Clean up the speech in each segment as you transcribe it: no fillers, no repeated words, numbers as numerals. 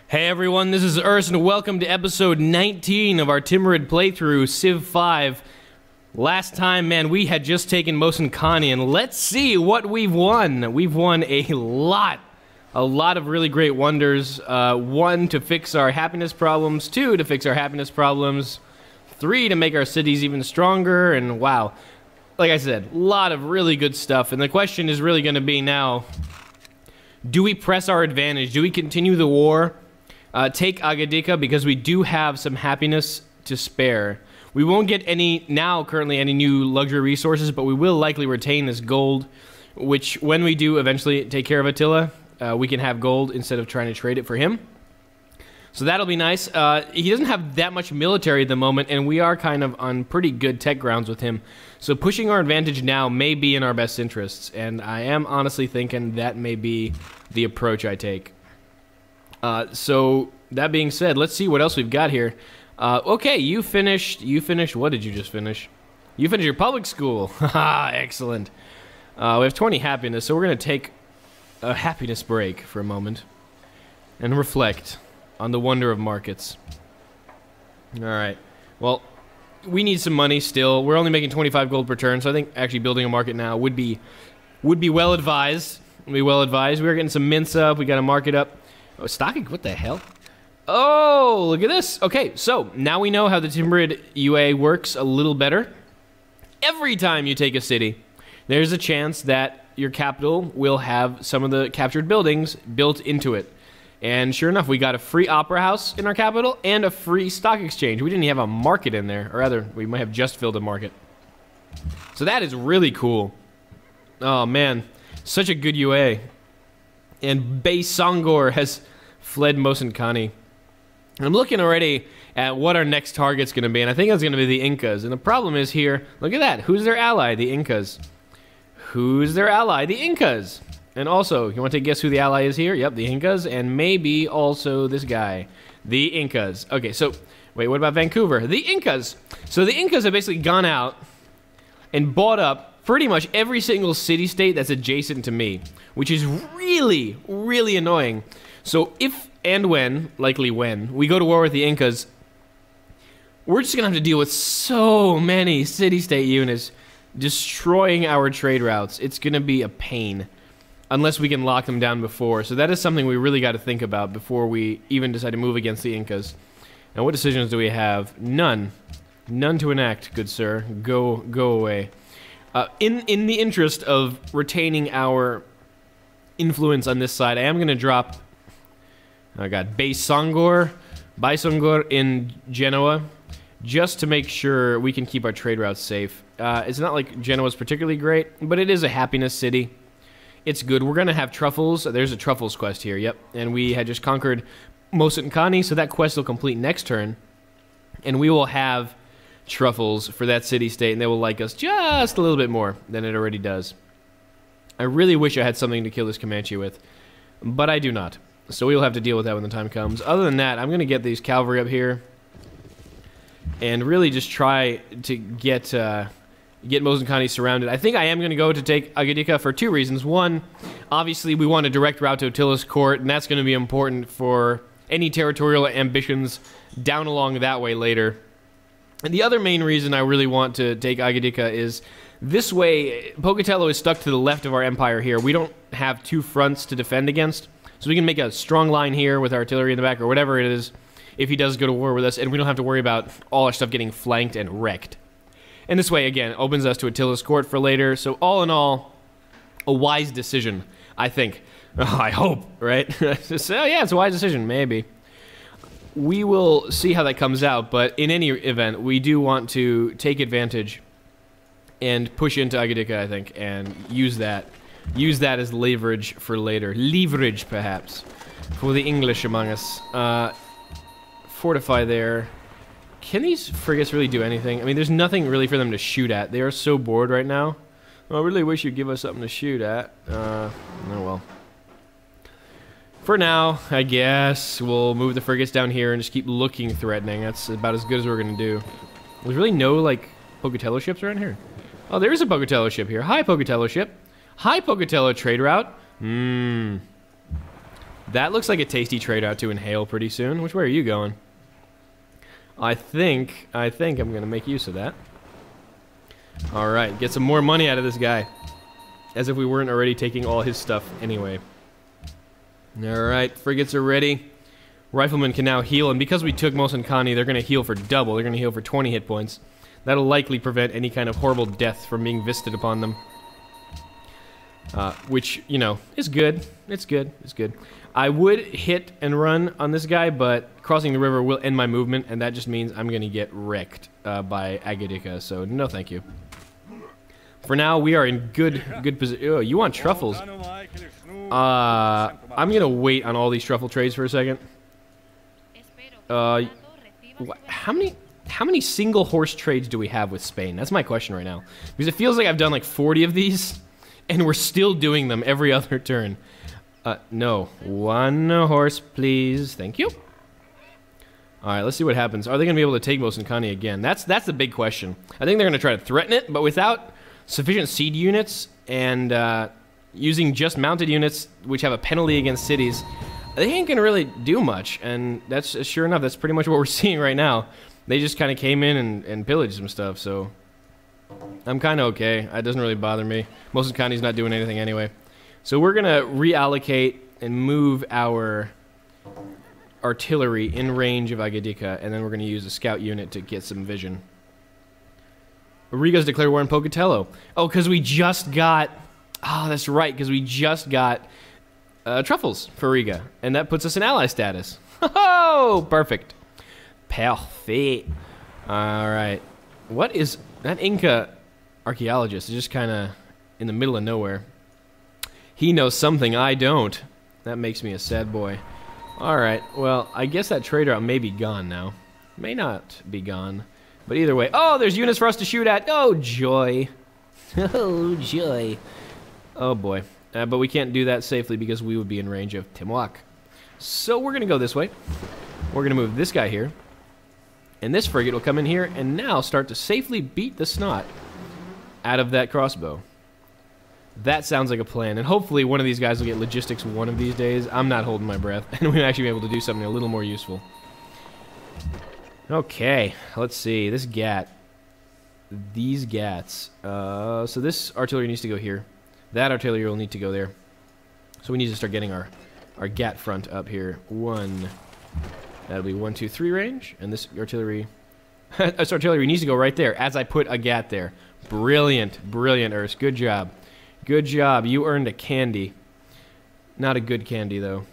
Hey everyone, this is Urs, and welcome to episode 19 of our Timurid playthrough, Civ 5. Last time, man, we had just taken Mosin, and let's see what we've won. We've won a lot of really great wonders. 1, to fix our happiness problems, 2, to fix our happiness problems, 3, to make our cities even stronger, and wow. Like I said, a lot of really good stuff, and the question is really going to be now, do we press our advantage? Do we continue the war? Take Agoda because we do have some happiness to spare. We won't get currently any new luxury resources, but we will likely retain this gold, which when we do eventually take care of Attila, we can have gold instead of trying to trade it for him. So that'll be nice. He doesn't have that much military at the moment, and we are kind of on pretty good tech grounds with him. So pushing our advantage now may be in our best interests, and I am honestly thinking that may be the approach I take. So that being said, let's see what else we've got here. Okay, you finished, what did you just finish? You finished your public school. Haha, excellent. We have 20 happiness, so we're going to take a happiness break for a moment and reflect on the wonder of markets. Alright, well, we need some money still. We're only making 25 gold per turn, so I think actually building a market now would be well advised. We're getting some mints up, we got a market up. Oh, stocking? What the hell? Oh, look at this. Okay, so now we know how the Timurid UA works a little better. Every time you take a city, there's a chance that your capital will have some of the captured buildings built into it. And sure enough, we got a free opera house in our capital and a free stock exchange. We didn't even have a market in there, or rather, we might have just filled a market. So that is really cool. Oh man, such a good UA. And Bey Songor has fled Mosin. I'm looking already at what our next target's going to be, and I think it's going to be the Incas. And the problem is here, look at that. Who's their ally? The Incas. Who's their ally? The Incas. And also, you want to guess who the ally is here? Yep, the Incas, and maybe also this guy. The Incas. Okay, so, wait, what about Vancouver? The Incas. So the Incas have basically gone out and bought up pretty much every single city-state that's adjacent to me, which is really, really annoying. So if and when, likely when, we go to war with the Incas, we're just going to have to deal with so many city-state units destroying our trade routes. It's going to be a pain, unless we can lock them down before. So that is something we really got to think about before we even decide to move against the Incas. Now, what decisions do we have? None. None to enact, good sir. Go away. In the interest of retaining our influence on this side, I am going to drop, oh god, Bey Songor in Genoa, just to make sure we can keep our trade routes safe. It's not like Genoa's particularly great, but it is a happiness city. It's good. We're going to have truffles. There's a truffles quest here, yep. And we had just conquered Mosin, so that quest will complete next turn. And we will have truffles for that city-state, and they will like us just a little bit more than it already does. I really wish I had something to kill this Comanche with, but I do not. So we'll have to deal with that when the time comes. Other than that, I'm going to get these cavalry up here and really just try to get Mosin surrounded. I think I am going to go to take Agoda for 2 reasons. One, obviously we want a direct route to Attila's court, and that's going to be important for any territorial ambitions down along that way later. And the other main reason I really want to take Agoda is this way, Pocatello is stuck to the left of our empire here. We don't have 2 fronts to defend against, so we can make a strong line here with artillery in the back or whatever it is if he does go to war with us, and we don't have to worry about all our stuff getting flanked and wrecked. And this way, again, opens us to Attila's court for later, so all in all, a wise decision, I think. Oh, I hope, right? So, yeah, it's a wise decision, maybe. We will see how that comes out, but in any event, we do want to take advantage and push into Agoda, I think, and use that as leverage for later. Leverage, perhaps, for the English among us. Fortify there. Can these frigates really do anything? I mean, there's nothing really for them to shoot at. They are so bored right now. I really wish you'd give us something to shoot at. Oh well. For now, I guess, we'll move the frigates down here and just keep looking threatening. That's about as good as we're going to do. There's really no, like, Pocatello ships around here. Oh, there's a Pocatello ship here. Hi, Pocatello ship. Hi, Pocatello trade route. That looks like a tasty trade out to inhale pretty soon. Which way are you going? I think I'm going to make use of that. Alright, get some more money out of this guy. As if we weren't already taking all his stuff anyway. Alright, frigates are ready. Riflemen can now heal, and because we took Mosankani, they're going to heal for double. They're going to heal for 20 hit points. That'll likely prevent any kind of horrible death from being visited upon them. Which, you know, is good. It's good. It's good. I would hit and run on this guy, but crossing the river will end my movement, and that just means I'm going to get wrecked by Agoda, so no thank you. For now, we are in good position. Oh, you want truffles? I'm going to wait on all these truffle trades for a second. How many single horse trades do we have with Spain? That's my question right now. Because it feels like I've done like 40 of these, and we're still doing them every other turn. No. One horse, please. Thank you. Alright, let's see what happens. Are they going to be able to take Mosankani again? That's the big question. I think they're going to try to threaten it, but without sufficient siege units and using just mounted units, which have a penalty against cities, they ain't going to really do much. And that's, sure enough, that's pretty much what we're seeing right now. They just kind of came in and pillaged some stuff, so I'm kind of okay. It doesn't really bother me. Mosankani's not doing anything anyway. So we're going to reallocate and move our artillery in range of Agoda, and then we're going to use a scout unit to get some vision. Riga's declared war on Pocatello. Oh, because we just got... Oh, that's right, because we just got truffles for Riga, and that puts us in ally status. Oh, perfect. Perfect. Alright. What is... That Inca archaeologist is just kind of in the middle of nowhere. He knows something I don't. That makes me a sad boy. Alright, well, I guess that trade route may be gone now. May not be gone. But either way... Oh, there's units for us to shoot at! Oh, joy. Oh, joy. Oh, boy. But we can't do that safely because we would be in range of Timurids. So we're going to go this way. We're going to move this guy here. And this frigate will come in here and now start to safely beat the snot out of that crossbow. That sounds like a plan. And hopefully one of these guys will get logistics one of these days. I'm not holding my breath. And we'll actually be able to do something a little more useful. Okay, let's see. This Gat. These Gats. So this artillery needs to go here. That artillery will need to go there. So we need to start getting our Gat front up here. That'll be 1, 2, 3 range. And this artillery... this artillery needs to go right there as I put a Gat there. Brilliant. Brilliant, Urs. Good job. Good job. You earned a candy. Not a good candy, though.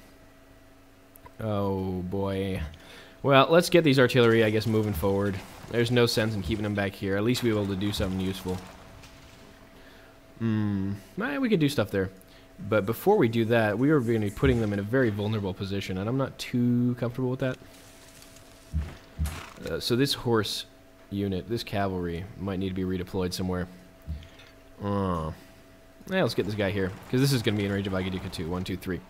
Oh, boy. Well, let's get these artillery, I guess, moving forward. There's no sense in keeping them back here. At least we'll be able to do something useful. We could do stuff there. But before we do that, we are going to be putting them in a very vulnerable position, and I'm not too comfortable with that. So this horse unit, this cavalry, might need to be redeployed somewhere. Yeah, let's get this guy here, because this is going to be in range of Agoda too. 1, 2, 3.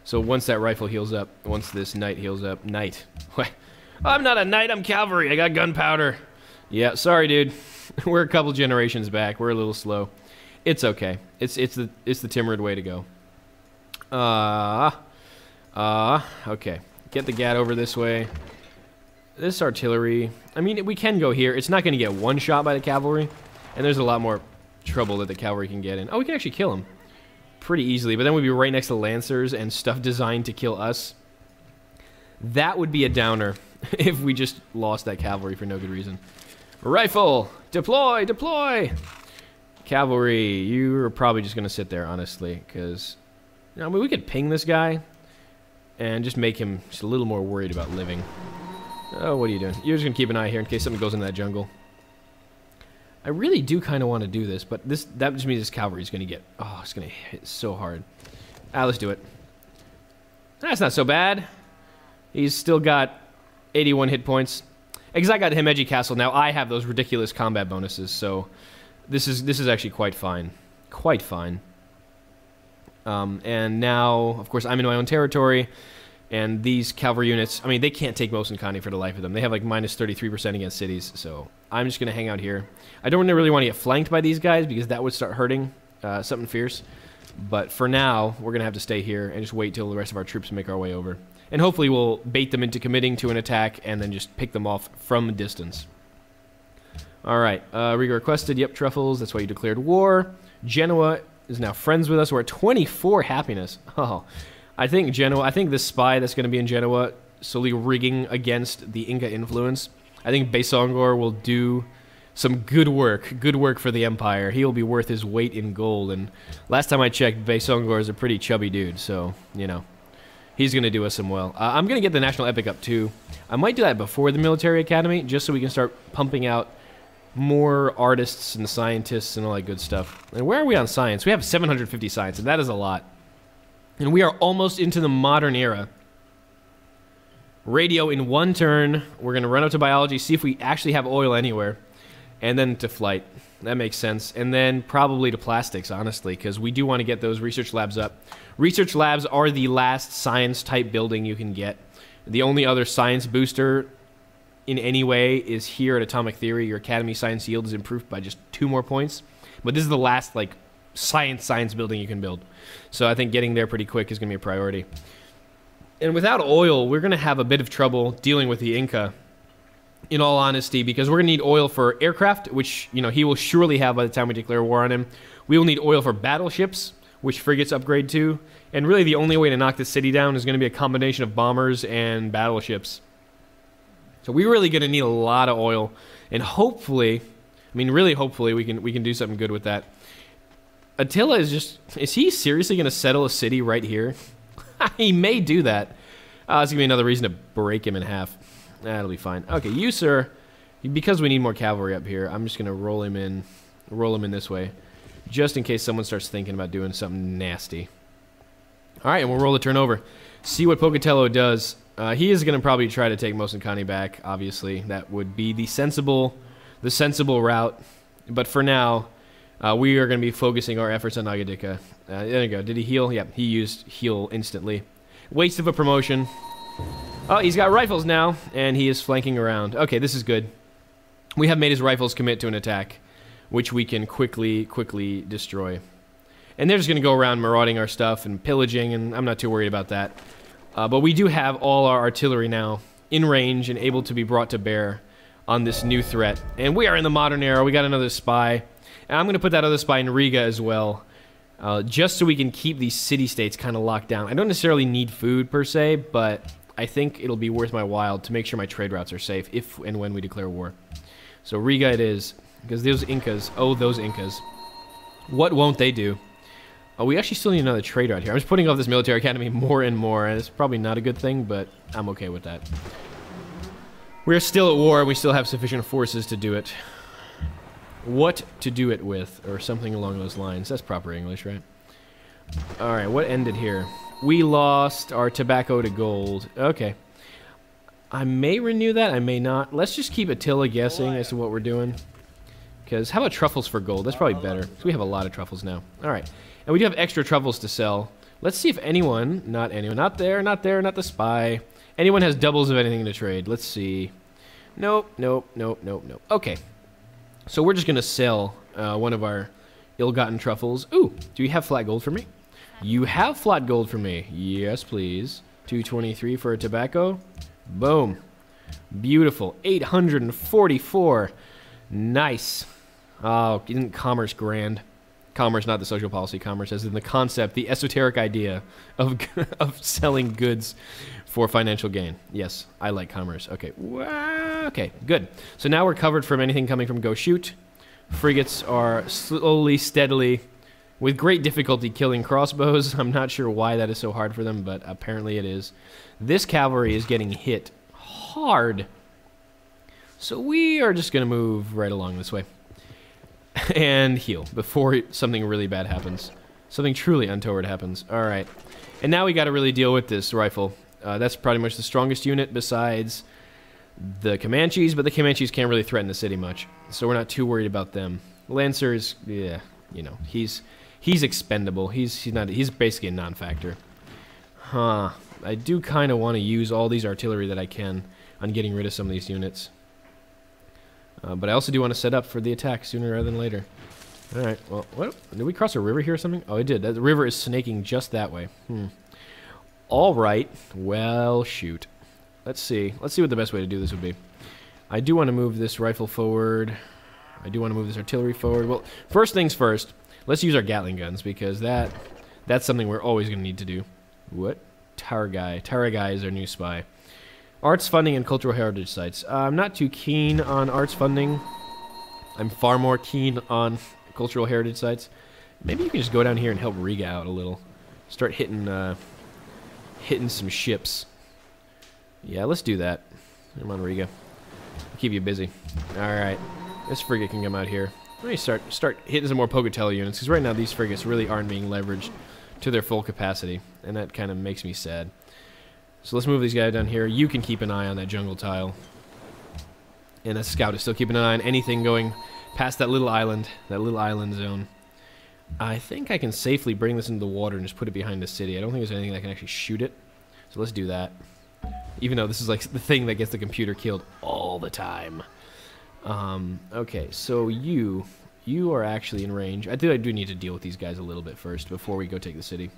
So once that rifle heals up, once this knight heals up... Knight? What? I'm not a knight, I'm cavalry. I got gunpowder. Yeah, sorry, dude. We're a couple generations back. We're a little slow. It's okay. It's the Timurid way to go. Okay. Get the Gat over this way. This artillery... I mean, we can go here. It's not going to get one shot by the cavalry. And there's a lot more trouble that the cavalry can get in. Oh, we can actually kill him pretty easily, but then we'd be right next to lancers and stuff designed to kill us. That would be a downer if we just lost that cavalry for no good reason. Rifle! Deploy! Deploy! Cavalry, you're probably just going to sit there, honestly, because... You know, I mean, we could ping this guy and just make him just a little more worried about living. Oh, what are you doing? You're just going to keep an eye here in case something goes into that jungle. I really do kind of want to do this, but that just means this cavalry is going to get... Oh, it's going to hit so hard. Let's do it. That's not so bad. He's still got 81 hit points. Because I got Himeji Castle, now I have those ridiculous combat bonuses, so this is actually quite fine. Quite fine. And now, of course, I'm in my own territory, and these cavalry units, I mean, they can't take Mosankani for the life of them. They have like minus 33% against cities, so I'm just going to hang out here. I don't really want to get flanked by these guys, because that would start hurting something fierce. But for now, we're going to have to stay here and just wait till the rest of our troops make our way over. And hopefully we'll bait them into committing to an attack and then just pick them off from a distance. Alright, Riga requested, yep, truffles, that's why you declared war. Genoa is now friends with us, we're at 24 happiness. Oh, I think this spy that's going to be in Genoa, slowly rigging against the Inca influence, I think Besongor will do some good work for the Empire. He will be worth his weight in gold, and last time I checked, Besongor is a pretty chubby dude, so, you know, he's going to do us some well. I'm going to get the National Epic up, too. I might do that before the Military Academy, just so we can start pumping out more artists and scientists and all that good stuff. And where are we on science? We have 750 science, and that is a lot. And we are almost into the modern era. Radio in one turn. We're going to run up to biology, see if we actually have oil anywhere. And then to flight. That makes sense. And then probably to plastics, honestly, because we do want to get those research labs up. Research labs are the last science-type building you can get. The only other science booster in any way is here at Atomic Theory. Your Academy Science Yield is improved by just 2 more points. But this is the last, like, science building you can build. So I think getting there pretty quick is going to be a priority. And without oil, we're going to have a bit of trouble dealing with the Inca, in all honesty, because we're going to need oil for aircraft, which, you know, he will surely have by the time we declare war on him. We will need oil for battleships, which frigates upgrade to. And really the only way to knock the city down is going to be a combination of bombers and battleships. So we're really going to need a lot of oil. And hopefully, I mean, really hopefully, we can do something good with that. Attila is he seriously going to settle a city right here? He may do that. It's going to be another reason to break him in half. That'll be fine. Okay, you, sir, because we need more cavalry up here, I'm just going to roll him in this way, just in case someone starts thinking about doing something nasty. All right, and we'll roll the turn over. See what Pocatello does. He is going to probably try to take Mosancani back, obviously. That would be the sensible route. But for now, we are going to be focusing our efforts on Nagadika. There you go. Did he heal? Yeah, he used heal instantly. Waste of a promotion. Oh, he's got rifles now, and he is flanking around. Okay, this is good. We have made his rifles commit to an attack, which we can quickly destroy. And they're just going to go around marauding our stuff and pillaging, and I'm not too worried about that. But we do have all our artillery now in range and able to be brought to bear on this new threat. And we are in the modern era. We got another spy. And I'm going to put that other spy in Riga as well, just so we can keep these city-states kind of locked down. I don't necessarily need food, per se, but I think it'll be worth my while to make sure my trade routes are safe if and when we declare war. So Riga it is, because those Incas, those Incas, what won't they do? We actually still need another trade route here. I'm just putting off this military academy more and more, and it's probably not a good thing, but I'm okay with that. We're still at war, and we still have sufficient forces to do it. What to do it with, or something along those lines. That's proper English, right? Alright, what ended here? We lost our tobacco to gold. Okay. I may renew that, I may not. Let's just keep Attila guessing as to what we're doing. Because how about truffles for gold? That's probably better. So we have a lot of truffles now. Alright. And we do have extra truffles to sell. Let's see if anyone, not not the spy. Anyone has doubles of anything to trade. Let's see. Nope. Okay. So we're just going to sell one of our ill-gotten truffles. Ooh, do you have flat gold for me? You have flat gold for me. Yes, please. 223 for a tobacco. Boom. Beautiful. 844. Nice. Oh, isn't commerce grand? Commerce, not the social policy. Commerce as in the concept, the esoteric idea of, of selling goods for financial gain. Yes, I like commerce. Okay. Okay, good. So now we're covered from anything coming from Go Shoot. Frigates are slowly, steadily, with great difficulty killing crossbows. I'm not sure why that is so hard for them, but apparently it is. This cavalry is getting hit hard. So we are just going to move right along this way. And heal before something really bad happens. Something truly untoward happens. Alright. And now we got to really deal with this rifle. That's pretty much the strongest unit besides the Comanches, but the Comanches can't really threaten the city much. So we're not too worried about them. Lancers, yeah, you know, he's expendable. He's basically a non-factor. Huh. I do kind of want to use all these artillery that I can on getting rid of some of these units. But I also do want to set up for the attack sooner rather than later. Alright, well, what? Did we cross a river here or something? Oh, it did. The river is snaking just that way. Alright, well, shoot. Let's see. Let's see what the best way to do this would be. I do want to move this rifle forward. I do want to move this artillery forward. Well, first things first, let's use our Gatling guns, because that's something we're always going to need to do. What? Tower Guy. Tower Guy is our new spy. Arts funding and cultural heritage sites. I'm not too keen on arts funding. I'm far more keen on cultural heritage sites. Maybe you can just go down here and help Riga out a little. Start hitting some ships. Yeah, let's do that. Come on, Riga. Keep you busy. Alright. This frigate can come out here. Let me start hitting some more Pocatello units, because right now these frigates really aren't being leveraged to their full capacity, and that kind of makes me sad. So let's move these guys down here. You can keep an eye on that jungle tile. And that scout is still keeping an eye on anything going past that little island zone. I think I can safely bring this into the water and just put it behind the city. I don't think there's anything that can actually shoot it. So let's do that. Even though this is like the thing that gets the computer killed all the time. Okay, so you are actually in range. I think I do need to deal with these guys a little bit first before we go take the city.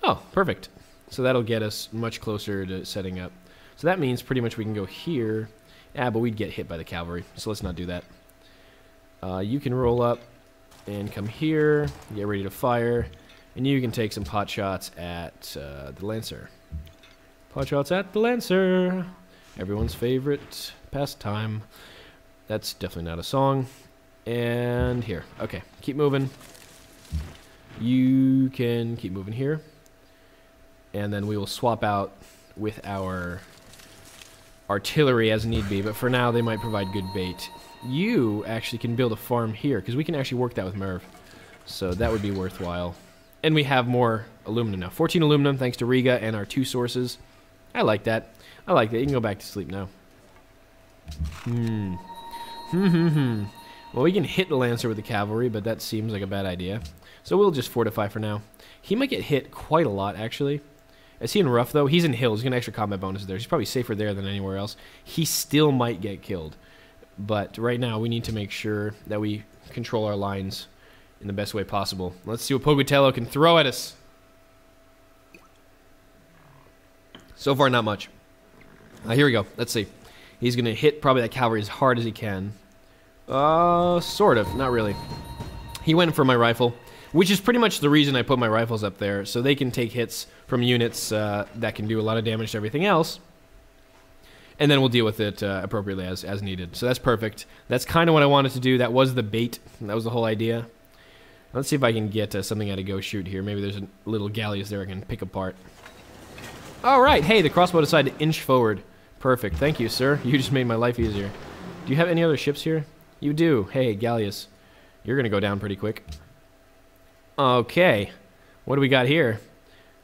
Oh, perfect. So that'll get us much closer to setting up. So that means pretty much we can go here. Ah, but we'd get hit by the cavalry, so let's not do that. You can roll up and come here, get ready to fire, and you can take some pot shots at the Lancer. Pot shots at the Lancer. Everyone's favorite pastime. That's definitely not a song. And here. Okay, keep moving. You can keep moving here. And then we will swap out with our artillery as need be, but for now they might provide good bait. You actually can build a farm here, because we can actually work that with Merv. So that would be worthwhile. And we have more aluminum now. 14 aluminum thanks to Riga and our 2 sources. I like that. I like that. You can go back to sleep now. Well, we can hit the Lancer with the cavalry, but that seems like a bad idea. So we'll just fortify for now. He might get hit quite a lot, actually. Is he in rough, though? He's in hills. He's going to extra combat bonuses there. He's probably safer there than anywhere else. He still might get killed. But right now, we need to make sure that we control our lines in the best way possible. Let's see what Pocatello can throw at us. So far, not much. Here we go. Let's see. He's going to hit probably that cavalry as hard as he can. Sort of. Not really. He went for my rifle, which is pretty much the reason I put my rifles up there, so they can take hits from units that can do a lot of damage to everything else. And then we'll deal with it appropriately as needed. So that's perfect. That's kind of what I wanted to do. That was the bait. That was the whole idea. Let's see if I can get something out of Go Shoot here. Maybe there's a little galleys there I can pick apart. All right. Hey, the crossbow decided to inch forward. Perfect. Thank you, sir. You just made my life easier. Do you have any other ships here? You do. Hey, Galleus. You're going to go down pretty quick. Okay. What do we got here?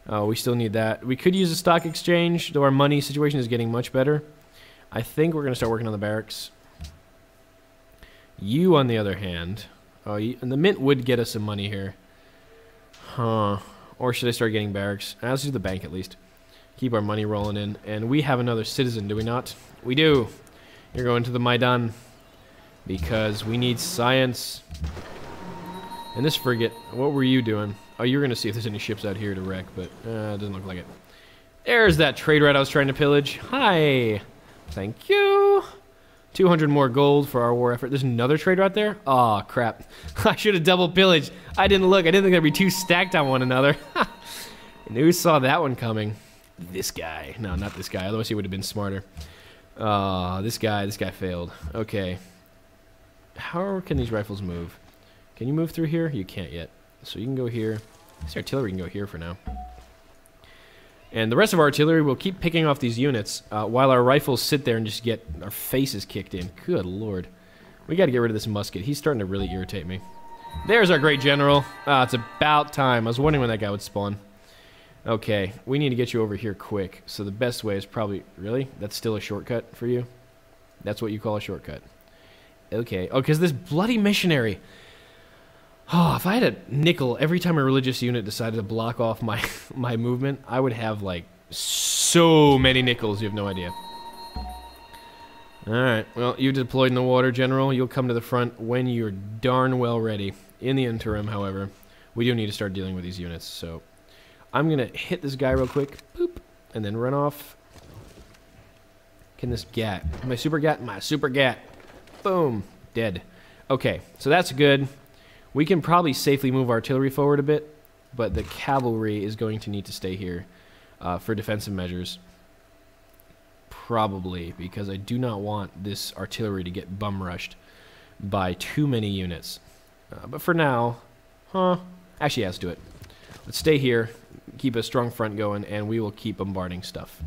Oh, we still need that. We could use a stock exchange, though our money situation is getting much better. I think we're going to start working on the barracks. You, on the other hand... Oh, and the mint would get us some money here. Huh. Or should I start getting barracks? Let's do the bank at least. Keep our money rolling in. And we have another citizen, do we not? We do. You're going to the Maidan. Because we need science. And this frigate, what were you doing? Oh, you're going to see if there's any ships out here to wreck, but it doesn't look like it. There's that trade route I was trying to pillage. Hi. Thank you. 200 more gold for our war effort. There's another trade route there? Aw, crap. I should have double pillaged. I didn't look. I didn't think they'd be too stacked on one another. And who saw that one coming? This guy. No, not this guy. Otherwise he would have been smarter. This guy failed. Okay. How can these rifles move? Can you move through here? You can't yet. So you can go here. This artillery can go here for now. And the rest of our artillery will keep picking off these units while our rifles sit there and just get our faces kicked in. Good lord. We got to get rid of this musket. He's starting to really irritate me. There's our great general. It's about time. I was wondering when that guy would spawn. Okay, we need to get you over here quick. So the best way is probably... Really? That's still a shortcut for you? That's what you call a shortcut. Okay. Oh, because this bloody missionary... Oh, if I had a nickel every time a religious unit decided to block off my movement, I would have, like, so many nickels, you have no idea. Alright, well, you deployed in the water, General. You'll come to the front when you're darn well ready. In the interim, however, we do need to start dealing with these units, so I'm going to hit this guy real quick, boop, and then run off. Can this gat? My super gat? My super gat. Boom. Dead. Okay, so that's good. We can probably safely move artillery forward a bit, but the cavalry is going to need to stay here for defensive measures. Probably, because I do not want this artillery to get bum rushed by too many units. But for now, actually, yeah, let's do it. Let's stay here, keep a strong front going, and we will keep bombarding stuff.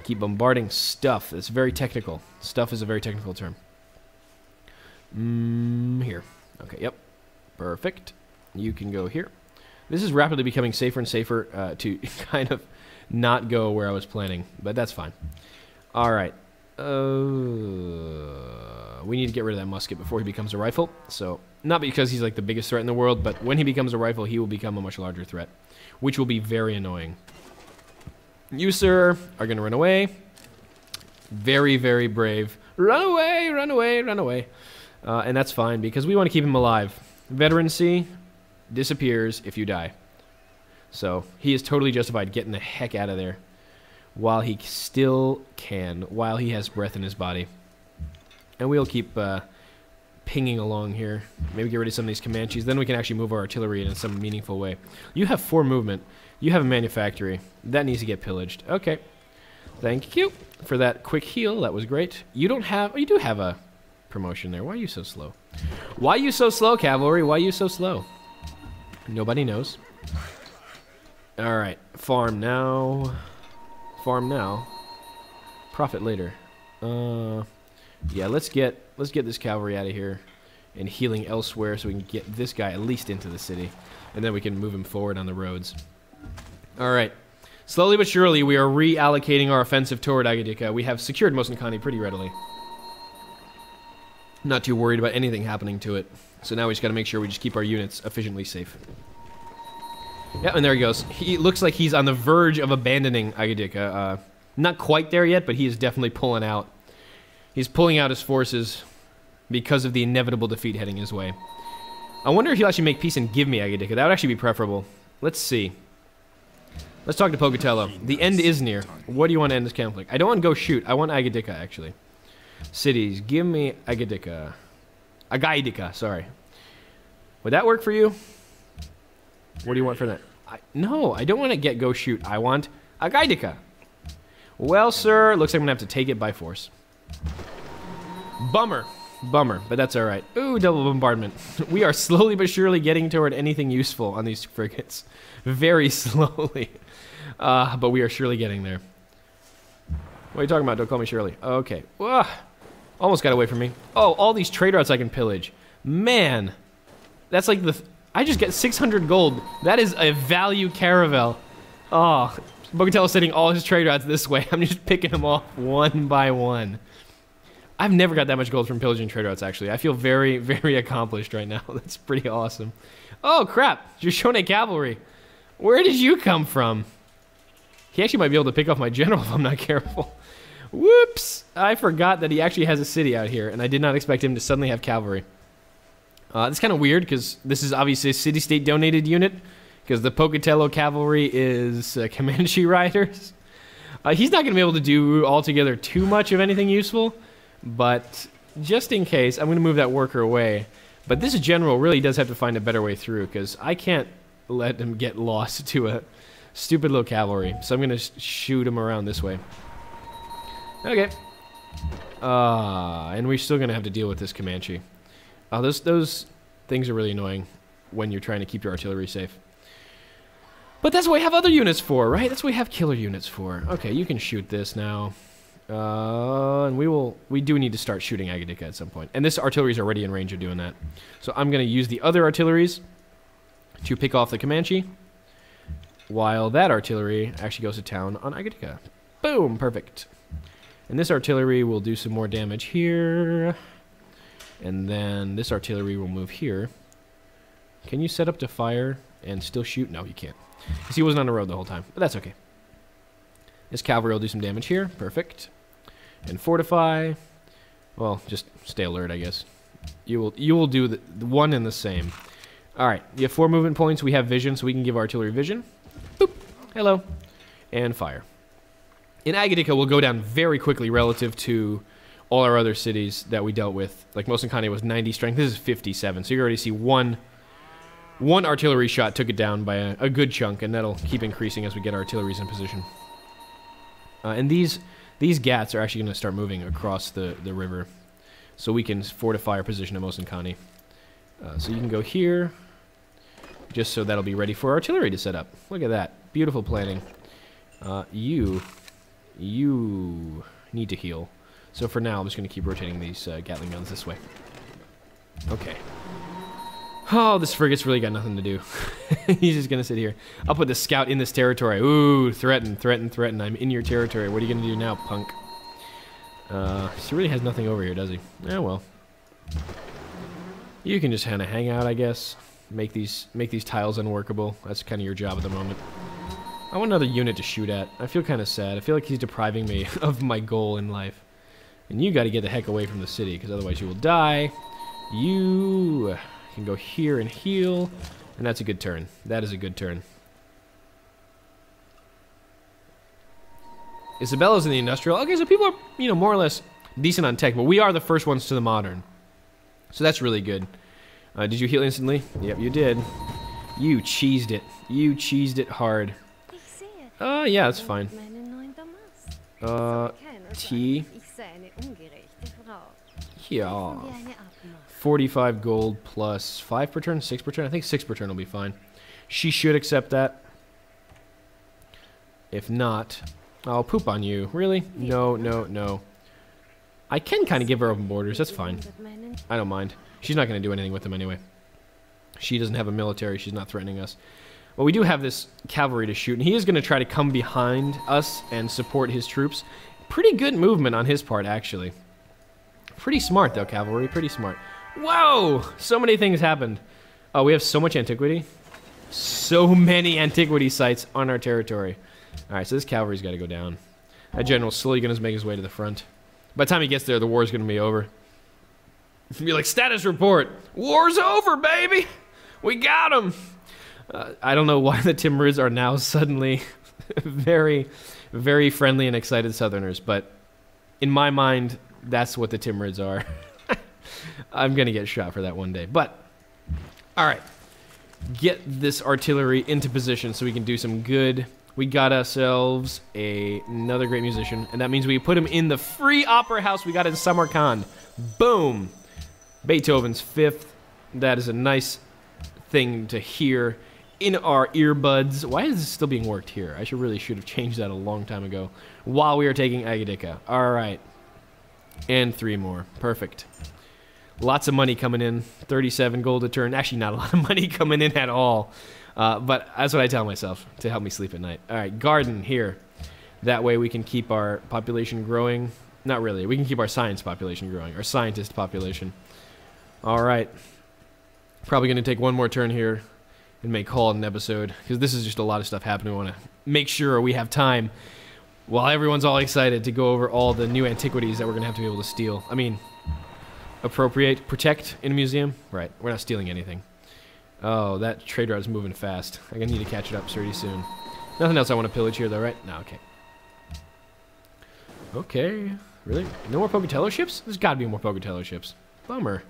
Keep bombarding stuff. It's very technical. Stuff is a very technical term. Here. Okay, yep. Perfect. You can go here. This is rapidly becoming safer and safer to kind of not go where I was planning, but that's fine. All right. We need to get rid of that musket before he becomes a rifle. So, not because he's like the biggest threat in the world, but when he becomes a rifle, he will become a much larger threat, which will be very annoying. You, sir, are going to run away. Very, very brave. Run away, run away, run away. And that's fine, because we want to keep him alive. Veterancy disappears if you die. So, he is totally justified getting the heck out of there while he still can, while he has breath in his body. And we'll keep pinging along here. Maybe get rid of some of these Comanches. Then we can actually move our artillery in some meaningful way. You have 4 movement. You have a manufactory. That needs to get pillaged. Okay. Thank you for that quick heal. That was great. You don't have... Oh, you do have a promotion there. Why are you so slow? Why are you so slow, cavalry? Why are you so slow? Nobody knows. Alright. Farm now. Farm now. Profit later. Yeah, let's get this cavalry out of here and healing elsewhere so we can get this guy at least into the city. And then we can move him forward on the roads. Alright. Slowly but surely, we are reallocating our offensive toward Agadika. We have secured Mosenkani pretty readily. Not too worried about anything happening to it. So now we just got to make sure we just keep our units efficiently safe. Yeah, and there he goes. He looks like he's on the verge of abandoning Agadika. Not quite there yet, but he is definitely pulling out. He's pulling out his forces because of the inevitable defeat heading his way. I wonder if he'll actually make peace and give me Agadika. That would actually be preferable. Let's see. Let's talk to Pocatello. The end is near. What do you want to end this conflict? I don't want to go shoot. I want Agadika, actually. Cities. Give me Agadika. Agaidika, sorry. Would that work for you? What do you want for that? No, I don't want to go shoot. I want Agaidika. Well, sir, looks like I'm going to have to take it by force. Bummer. Bummer, but that's alright. Ooh, double bombardment. We are slowly but surely getting toward anything useful on these frigates. Very slowly. But we are surely getting there. What are you talking about? Don't call me Shirley. Okay. Ugh. Almost got away from me. Oh, all these trade routes I can pillage. Man. That's like the... I just get 600 gold. That is a value caravel. Oh, Pocatello's sending all his trade routes this way. I'm just picking them off one by one. I've never got that much gold from pillaging trade routes, actually. I feel very, very accomplished right now. That's pretty awesome. Oh, crap. Shoshone cavalry. Where did you come from? He actually might be able to pick off my general if I'm not careful. Whoops. I forgot that he actually has a city out here, and I did not expect him to suddenly have cavalry. It's kind of weird, because this is obviously a city-state donated unit, because the Pocatello cavalry is Comanche riders. He's not going to be able to do altogether too much of anything useful, but just in case, I'm going to move that worker away. But this general really does have to find a better way through, because I can't let him get lost to a stupid little cavalry. So I'm going to shoot him around this way. Okay. And we're still going to have to deal with this Comanche. Those things are really annoying when you're trying to keep your artillery safe. But that's what we have other units for, right? That's what we have killer units for. Okay, you can shoot this now. And we do need to start shooting Agadika at some point. And this artillery is already in range of doing that. So I'm going to use the other artilleries to pick off the Comanche, while that artillery actually goes to town on Agadika. Boom, perfect. And this artillery will do some more damage here. And then this artillery will move here. Can you set up to fire and still shoot? No, you can't. Because he wasn't on the road the whole time. But that's okay. This cavalry will do some damage here. Perfect. And fortify. Well, just stay alert, I guess. You will do the one and the same. All right, you have 4 movement points. We have vision, so we can give artillery vision. Boop. Hello. And fire. In Agoda, we'll go down very quickly relative to all our other cities that we dealt with. Like Mosankane was 90 strength. This is 57. So you already see one artillery shot took it down by a good chunk, and that'll keep increasing as we get our artilleries in position. And these gats are actually going to start moving across the river, so we can fortify our position at Mosankane. So you can go here, just so that'll be ready for artillery to set up. Look at that. Beautiful planning. You need to heal. So for now, I'm just going to keep rotating these Gatling guns this way. Okay. Oh, this frigate's really got nothing to do. He's just going to sit here. I'll put the scout in this territory. Ooh, threaten, threaten, threaten. I'm in your territory. What are you going to do now, punk? He really has nothing over here, does he? Oh, well. You can just kind of hang out, I guess. Make these tiles unworkable. That's kind of your job at the moment. I want another unit to shoot at. I feel kind of sad. I feel like he's depriving me of my goal in life. And you got to get the heck away from the city, because otherwise you will die. You can go here and heal. And that's a good turn. That is a good turn. Isabella's in the industrial. Okay, so people are, more or less decent on tech, but we are the first ones to the modern. So that's really good. Did you heal instantly? Yep, you did. You cheesed it. You cheesed it hard. Yeah, that's fine. T. Yeah. 45 gold plus 5 per turn, 6 per turn. I think 6 per turn will be fine. She should accept that. If not, I'll poop on you. Really? No, no, no. I can kind of give her open borders. That's fine. I don't mind. She's not going to do anything with them anyway. She doesn't have a military. She's not threatening us. Well, we do have this cavalry to shoot, and he is going to try to come behind us and support his troops. Pretty good movement on his part, actually. Pretty smart, though, cavalry. Pretty smart. Whoa! So many things happened. Oh, we have so much antiquity. So many antiquity sites on our territory. All right, so this cavalry's got to go down. That general's slowly going to make his way to the front. By the time he gets there, the war's going to be over. Be like, status report. War's over, baby! We got him! I don't know why the Timurids are now suddenly very, very friendly and excited Southerners, but in my mind, that's what the Timurids are. I'm going to get shot for that one day. But, all right. Get this artillery into position so we can do some good. We got ourselves another great musician, and that means we put him in the free opera house we got in Samarkand. Boom! Beethoven's Fifth. That is a nice thing to hear in our earbuds. Why is this still being worked here? I should have changed that a long time ago while we were taking Agoda. All right. And 3 more. Perfect. Lots of money coming in. 37 gold a turn. Actually, not a lot of money coming in at all. But that's what I tell myself to help me sleep at night. All right, garden here. That way we can keep our population growing. Not really. We can keep our science population growing. Our scientist population. All right. Probably going to take one more turn here and make call it an episode, because this is just a lot of stuff happening. I want to make sure we have time while everyone's all excited to go over all the new antiquities that we're going to have to be able to steal. I mean, appropriate, protect in a museum? Right, we're not stealing anything. Oh, that trade route is moving fast. I'm going to need to catch it up pretty soon. Nothing else I want to pillage here, though, right? No, okay. Okay, really? No more Pocatello ships? There's got to be more Pocatello ships. Bummer.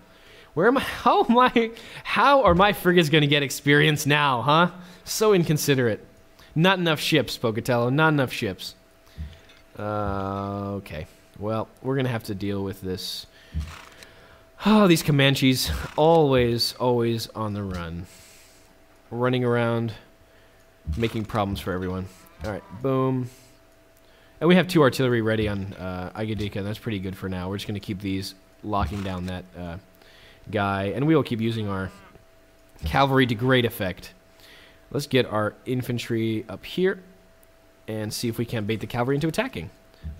Where am I? How are my frigates going to get experience now, huh? So inconsiderate. Not enough ships, Pocatello. Not enough ships. Okay. Well, we're going to have to deal with this. Oh, these Comanches. Always, always on the run. Running around, making problems for everyone. All right, boom. And we have 2 artillery ready on Agoda. That's pretty good for now. We're just going to keep these locking down that guy. And we will keep using our cavalry to great effect. Let's get our infantry up here and see if we can bait the cavalry into attacking.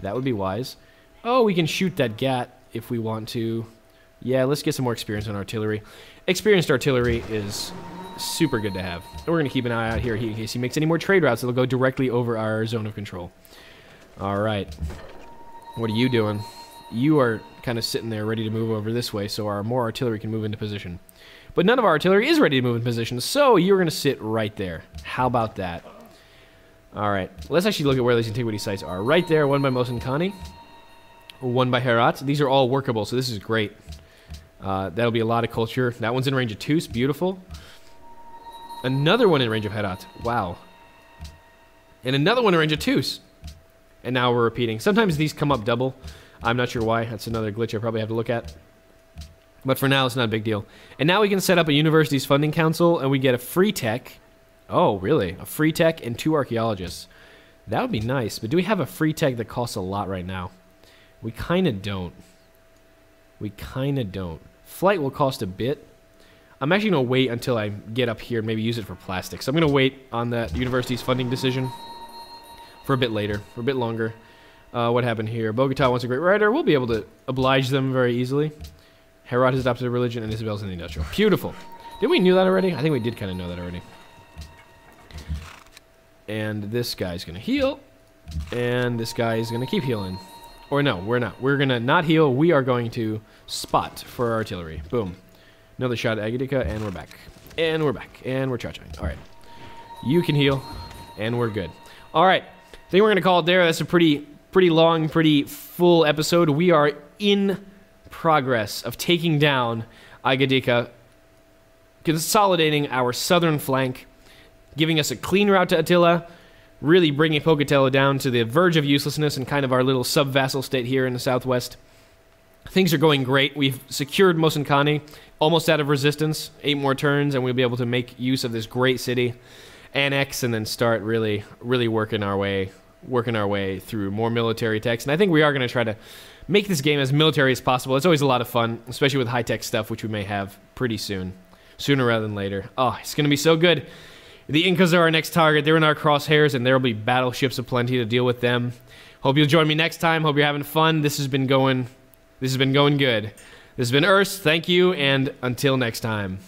That would be wise. Oh, we can shoot that gat if we want to. Yeah, let's get some more experience on artillery. Experienced artillery is super good to have. And we're going to keep an eye out here in case he makes any more trade routes that'll go directly over our zone of control. All right. What are you doing? you are kind of sitting there ready to move over this way so our more artillery can move into position. But none of our artillery is ready to move in position, so you're going to sit right there. How about that? Alright, let's actually look at where these antiquity sites are. Right there, one by Mosenkani, one by Herat. These are all workable, so this is great. That'll be a lot of culture. That one's in range of Tus, beautiful. Another one in range of Herat, wow. And another one in range of Tus. And now we're repeating. Sometimes these come up double. I'm not sure why. That's another glitch I probably have to look at. But for now, it's not a big deal. And now we can set up a university's funding council, and we get a free tech. Oh, really? A free tech and 2 archaeologists. That would be nice. But do we have a free tech that costs a lot right now? We kind of don't. We kind of don't. Flight will cost a bit. I'm actually going to wait until I get up here and maybe use it for plastics. So I'm going to wait on that university's funding decision for a bit later, for a bit longer. What happened here? Bogota wants a great writer. We'll be able to oblige them very easily. Herat has adopted a religion, and Isabel's in the industrial. Beautiful. Did we knew that already? I think we did kind of know that already. And this guy's going to heal. And this guy is going to keep healing. Or no, we're not. We're going to not heal. We are going to spot for our artillery. Boom. Another shot at Agoda, and we're back. And we're back. And we're charging. All right. You can heal, and we're good. All right. I think we're going to call it there. That's a pretty long, pretty full episode. We are in progress of taking down Agoda, consolidating our southern flank, giving us a clean route to Attila, really bringing Pocatello down to the verge of uselessness and kind of our little sub-vassal state here in the southwest. Things are going great. We've secured Mosenkani, almost out of resistance, 8 more turns, and we'll be able to make use of this great city, annex, and then start really working our way through more military techs. And I think we are going to try to make this game as military as possible. It's always a lot of fun, especially with high-tech stuff, which we may have pretty soon. Sooner rather than later. Oh, it's going to be so good. The Incas are our next target. They're in our crosshairs, and there will be battleships aplenty to deal with them. Hope you'll join me next time. Hope you're having fun. This has been going good. This has been Urs. Thank you, and until next time.